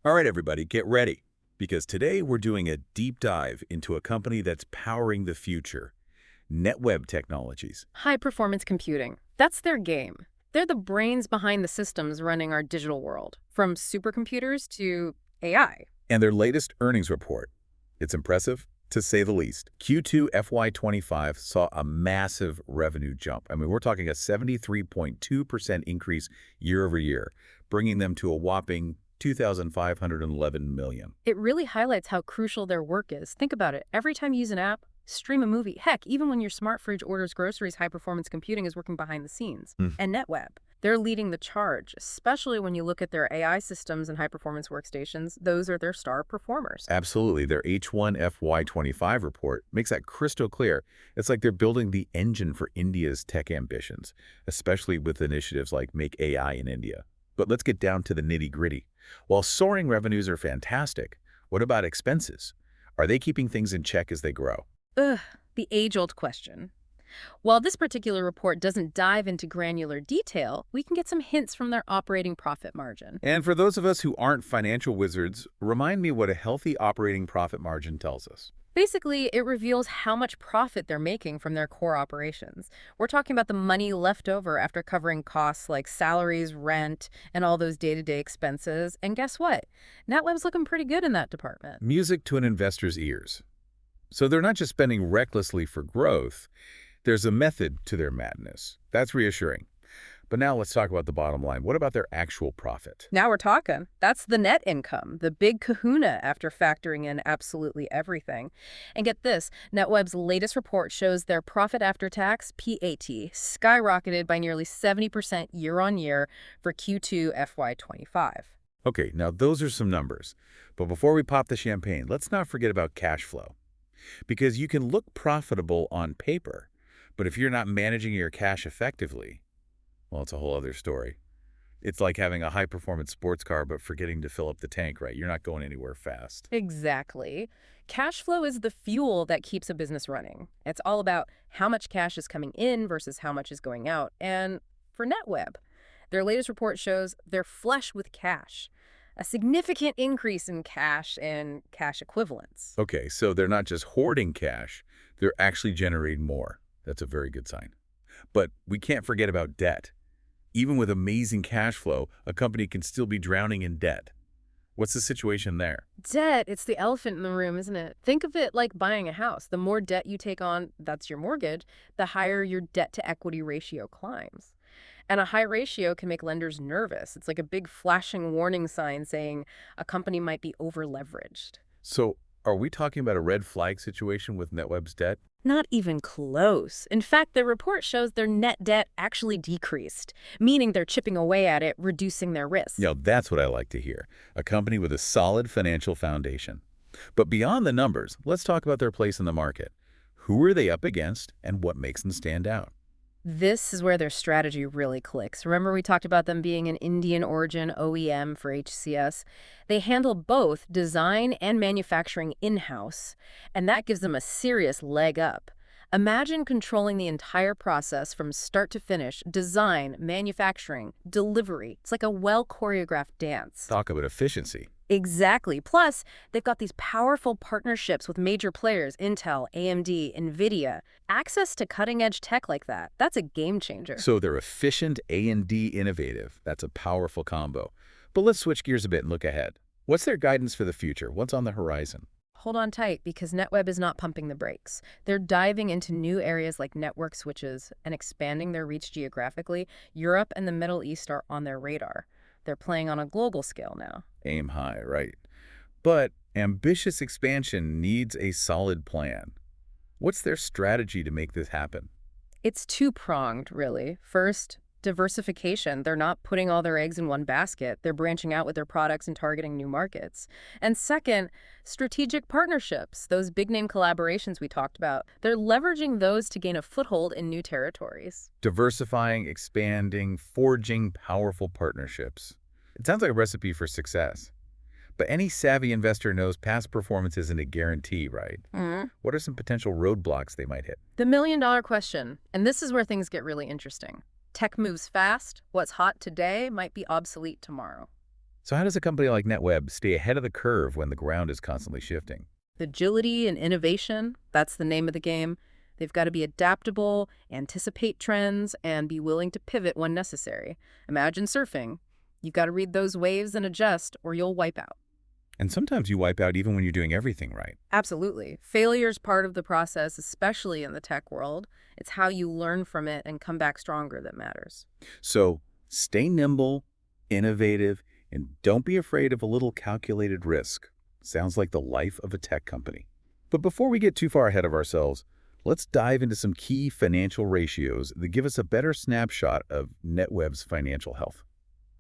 All right, everybody, get ready, because today we're doing a deep dive into a company that's powering the future, Netweb Technologies. High-performance computing. That's their game. They're the brains behind the systems running our digital world, from supercomputers to AI. And their latest earnings report. It's impressive, to say the least. Q2 FY25 saw a massive revenue jump. I mean, we're talking a 73.2% increase year over year, bringing them to a whopping 2,511 million. It really highlights how crucial their work is. Think about it. Every time you use an app, stream a movie, heck, even when your smart fridge orders groceries, high-performance computing is working behind the scenes. And Netweb, they're leading the charge, especially when you look at their AI systems and high-performance workstations. Those are their star performers. Absolutely. Their H1 FY25 report makes that crystal clear. It's like they're building the engine for India's tech ambitions, especially with initiatives like Make AI in India. But let's get down to the nitty-gritty. While soaring revenues are fantastic, what about expenses? Are they keeping things in check as they grow? Ugh, the age-old question. While this particular report doesn't dive into granular detail, we can get some hints from their operating profit margin. And for those of us who aren't financial wizards, remind me what a healthy operating profit margin tells us. Basically, it reveals how much profit they're making from their core operations. We're talking about the money left over after covering costs like salaries, rent, and all those day-to-day expenses. And guess what? NetWeb's looking pretty good in that department. Music to an investor's ears. So they're not just spending recklessly for growth. There's a method to their madness. That's reassuring. But now let's talk about the bottom line. What about their actual profit? Now we're talking. That's the net income, the big kahuna after factoring in absolutely everything. And get this, NetWeb's latest report shows their profit after tax, PAT, skyrocketed by nearly 70% year on year for Q2 FY25. Okay, now those are some numbers. But before we pop the champagne, let's not forget about cash flow. Because you can look profitable on paper, but if you're not managing your cash effectively, well, it's a whole other story. It's like having a high-performance sports car but forgetting to fill up the tank, right? You're not going anywhere fast. Exactly. Cash flow is the fuel that keeps a business running. It's all about how much cash is coming in versus how much is going out. And for NetWeb, their latest report shows they're flush with cash, a significant increase in cash and cash equivalents. Okay, so they're not just hoarding cash, they're actually generating more. That's a very good sign. But we can't forget about debt. Even with amazing cash flow, a company can still be drowning in debt. What's the situation there? Debt, it's the elephant in the room, isn't it? Think of it like buying a house. The more debt you take on, that's your mortgage, the higher your debt-to-equity ratio climbs. And a high ratio can make lenders nervous. It's like a big flashing warning sign saying a company might be over-leveraged. So are we talking about a red flag situation with NetWeb's debt? Not even close. In fact, the report shows their net debt actually decreased, meaning they're chipping away at it, reducing their risk. That's what I like to hear. A company with a solid financial foundation. But beyond the numbers, let's talk about their place in the market. Who are they up against and what makes them stand out? This is where their strategy really clicks. Remember we talked about them being an Indian origin OEM for HCS? They handle both design and manufacturing in-house, and that gives them a serious leg up. Imagine controlling the entire process from start to finish, design, manufacturing, delivery. It's like a well-choreographed dance. Talk about efficiency. Exactly. Plus, they've got these powerful partnerships with major players, Intel, AMD, NVIDIA. Access to cutting-edge tech like that, that's a game changer. So they're efficient, A&D innovative. That's a powerful combo. But let's switch gears a bit and look ahead. What's their guidance for the future? What's on the horizon? Hold on tight, because NetWeb is not pumping the brakes. They're diving into new areas like network switches and expanding their reach geographically. Europe and the Middle East are on their radar. They're playing on a global scale now. Aim high, right? But ambitious expansion needs a solid plan. What's their strategy to make this happen? It's two-pronged, really. First, diversification. They're not putting all their eggs in one basket. They're branching out with their products and targeting new markets. And second, strategic partnerships, those big-name collaborations we talked about. They're leveraging those to gain a foothold in new territories. Diversifying, expanding, forging powerful partnerships. It sounds like a recipe for success. But any savvy investor knows past performance isn't a guarantee, right? What are some potential roadblocks they might hit? The million-dollar question. And this is where things get really interesting. Tech moves fast. What's hot today might be obsolete tomorrow. So how does a company like Netweb stay ahead of the curve when the ground is constantly shifting? Agility and innovation, that's the name of the game. They've got to be adaptable, anticipate trends, and be willing to pivot when necessary. Imagine surfing. You've got to read those waves and adjust, or you'll wipe out. And sometimes you wipe out even when you're doing everything right. Absolutely. Failure is part of the process, especially in the tech world. It's how you learn from it and come back stronger that matters. So stay nimble, innovative, and don't be afraid of a little calculated risk. Sounds like the life of a tech company. But before we get too far ahead of ourselves, let's dive into some key financial ratios that give us a better snapshot of Netweb's financial health.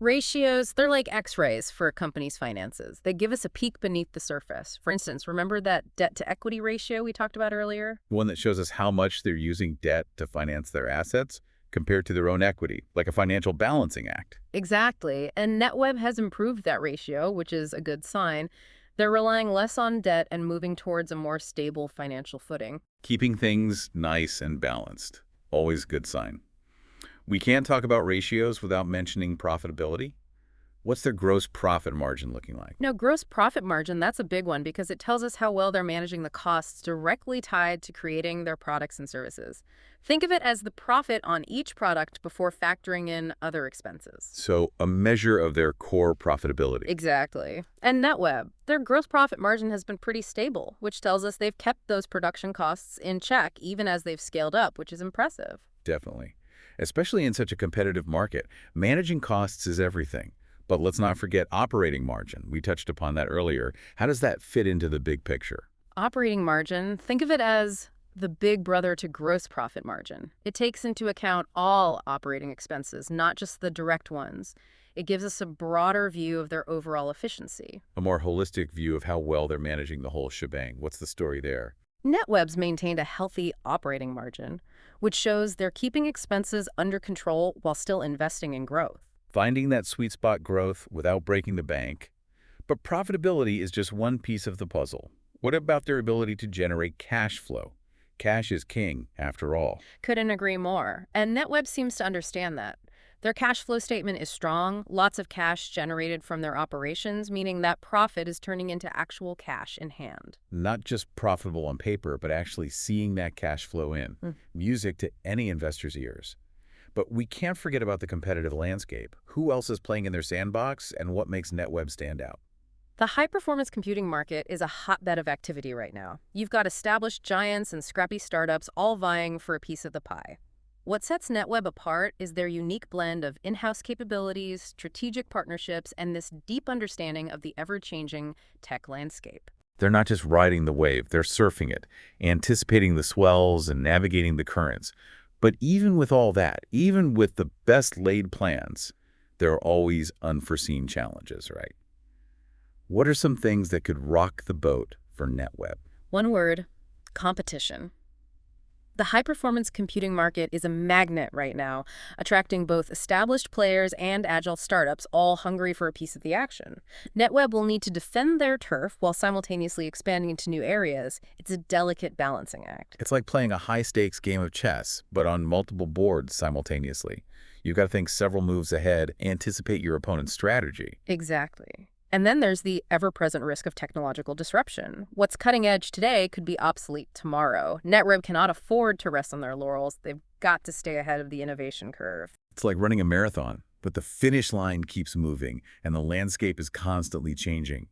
Ratios, they're like x-rays for a company's finances. They give us a peek beneath the surface. For instance, remember that debt-to-equity ratio we talked about earlier? One that shows us how much they're using debt to finance their assets compared to their own equity, like a financial balancing act. Exactly. And Netweb has improved that ratio, which is a good sign. They're relying less on debt and moving towards a more stable financial footing. Keeping things nice and balanced. Always a good sign. We can't talk about ratios without mentioning profitability. What's their gross profit margin looking like? Now, gross profit margin, that's a big one because it tells us how well they're managing the costs directly tied to creating their products and services. Think of it as the profit on each product before factoring in other expenses. So a measure of their core profitability. Exactly. And Netweb, their gross profit margin has been pretty stable, which tells us they've kept those production costs in check even as they've scaled up, which is impressive. Definitely. Especially in such a competitive market, managing costs is everything. But let's not forget operating margin. We touched upon that earlier. How does that fit into the big picture? Operating margin, think of it as the big brother to gross profit margin. It takes into account all operating expenses, not just the direct ones. It gives us a broader view of their overall efficiency. A more holistic view of how well they're managing the whole shebang. What's the story there? Netweb's maintained a healthy operating margin, which shows they're keeping expenses under control while still investing in growth. Finding that sweet spot growth without breaking the bank. But profitability is just one piece of the puzzle. What about their ability to generate cash flow? Cash is king, after all. Couldn't agree more. And Netweb seems to understand that. Their cash flow statement is strong, lots of cash generated from their operations, meaning that profit is turning into actual cash in hand. Not just profitable on paper, but actually seeing that cash flow in. Music to any investor's ears. But we can't forget about the competitive landscape. Who else is playing in their sandbox, and what makes Netweb stand out? The high-performance computing market is a hotbed of activity right now. You've got established giants and scrappy startups all vying for a piece of the pie. What sets Netweb apart is their unique blend of in-house capabilities, strategic partnerships, and this deep understanding of the ever-changing tech landscape. They're not just riding the wave, they're surfing it, anticipating the swells and navigating the currents. But even with all that, even with the best laid plans, there are always unforeseen challenges, right? What are some things that could rock the boat for Netweb? One word: competition. The high-performance computing market is a magnet right now, attracting both established players and agile startups, all hungry for a piece of the action. Netweb will need to defend their turf while simultaneously expanding into new areas. It's a delicate balancing act. It's like playing a high-stakes game of chess, but on multiple boards simultaneously. You've got to think several moves ahead, anticipate your opponent's strategy. Exactly. And then there's the ever-present risk of technological disruption. What's cutting edge today could be obsolete tomorrow. Netweb cannot afford to rest on their laurels. They've got to stay ahead of the innovation curve. It's like running a marathon, but the finish line keeps moving, and the landscape is constantly changing.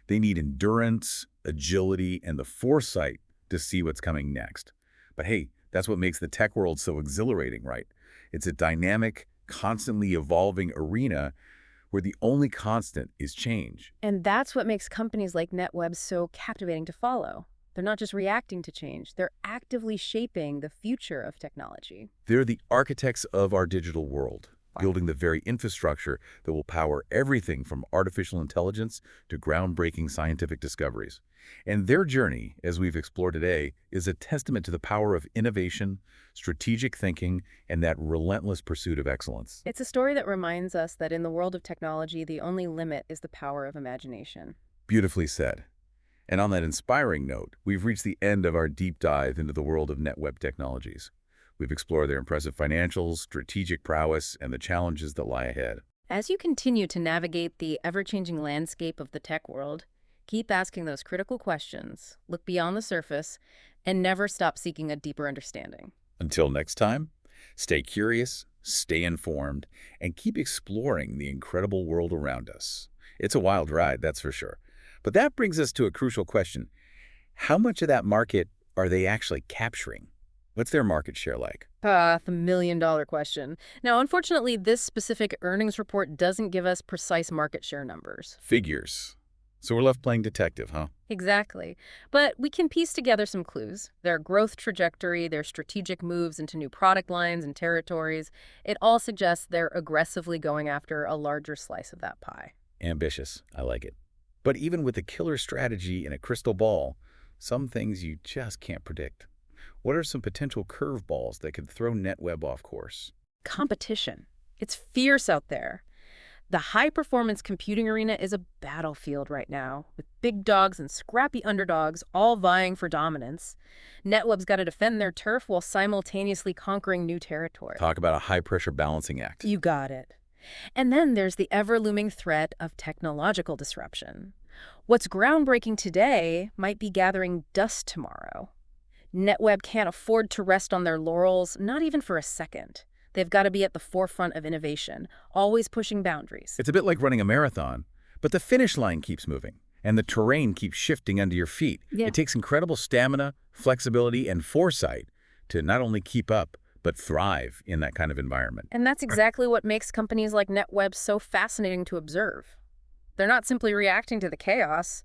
They need endurance, agility, and the foresight to see what's coming next. But hey, that's what makes the tech world so exhilarating, right? It's a dynamic, constantly evolving arena where the only constant is change. And that's what makes companies like Netweb so captivating to follow. They're not just reacting to change, they're actively shaping the future of technology. They're the architects of our digital world, building the very infrastructure that will power everything from artificial intelligence to groundbreaking scientific discoveries. And their journey, as we've explored today, is a testament to the power of innovation, strategic thinking, and that relentless pursuit of excellence. It's a story that reminds us that in the world of technology, the only limit is the power of imagination. Beautifully said. And on that inspiring note, we've reached the end of our deep dive into the world of Netweb Technologies. We've explored their impressive financials, strategic prowess, and the challenges that lie ahead. As you continue to navigate the ever-changing landscape of the tech world, keep asking those critical questions, look beyond the surface, and never stop seeking a deeper understanding. Until next time, stay curious, stay informed, and keep exploring the incredible world around us. It's a wild ride, that's for sure. But that brings us to a crucial question. How much of that market are they actually capturing? What's their market share like? The million-dollar question. Now, unfortunately, this specific earnings report doesn't give us precise market share numbers. Figures. So we're left playing detective, huh? Exactly. But we can piece together some clues. Their growth trajectory, their strategic moves into new product lines and territories, it all suggests they're aggressively going after a larger slice of that pie. Ambitious. I like it. But even with a killer strategy and a crystal ball, some things you just can't predict. What are some potential curveballs that could throw Netweb off course? Competition. It's fierce out there. The high-performance computing arena is a battlefield right now, with big dogs and scrappy underdogs all vying for dominance. Netweb's got to defend their turf while simultaneously conquering new territory. Talk about a high-pressure balancing act. You got it. And then there's the ever-looming threat of technological disruption. What's groundbreaking today might be gathering dust tomorrow. Netweb can't afford to rest on their laurels, not even for a second. They've got to be at the forefront of innovation, always pushing boundaries. It's a bit like running a marathon, but the finish line keeps moving, and the terrain keeps shifting under your feet. Yeah. It takes incredible stamina, flexibility, and foresight to not only keep up, but thrive in that kind of environment. And that's exactly what makes companies like Netweb so fascinating to observe. They're not simply reacting to the chaos,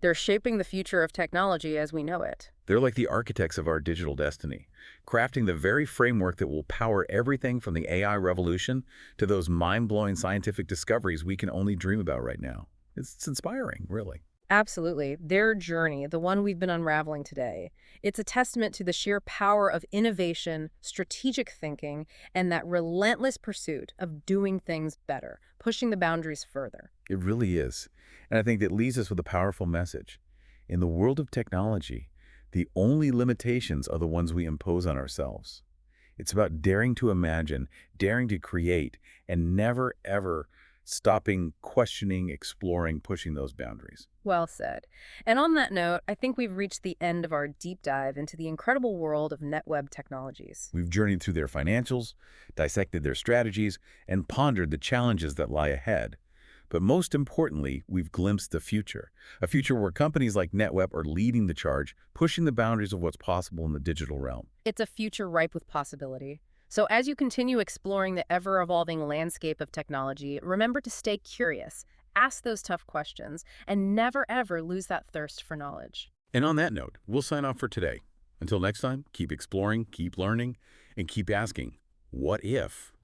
they're shaping the future of technology as we know it. They're like the architects of our digital destiny, crafting the very framework that will power everything from the AI revolution to those mind-blowing scientific discoveries we can only dream about right now. It's inspiring, really. Absolutely. Their journey, the one we've been unraveling today, it's a testament to the sheer power of innovation, strategic thinking, and that relentless pursuit of doing things better, pushing the boundaries further. It really is. And I think that leaves us with a powerful message. In the world of technology, the only limitations are the ones we impose on ourselves. It's about daring to imagine, daring to create, and never, ever stopping, questioning, exploring, pushing those boundaries. Well said. And on that note, I think we've reached the end of our deep dive into the incredible world of Netweb Technologies. We've journeyed through their financials, dissected their strategies, and pondered the challenges that lie ahead. But most importantly, we've glimpsed the future, a future where companies like Netweb are leading the charge, pushing the boundaries of what's possible in the digital realm. It's a future ripe with possibility. So as you continue exploring the ever-evolving landscape of technology, remember to stay curious, ask those tough questions, and never ever lose that thirst for knowledge. And on that note, we'll sign off for today. Until next time, keep exploring, keep learning, and keep asking, what if?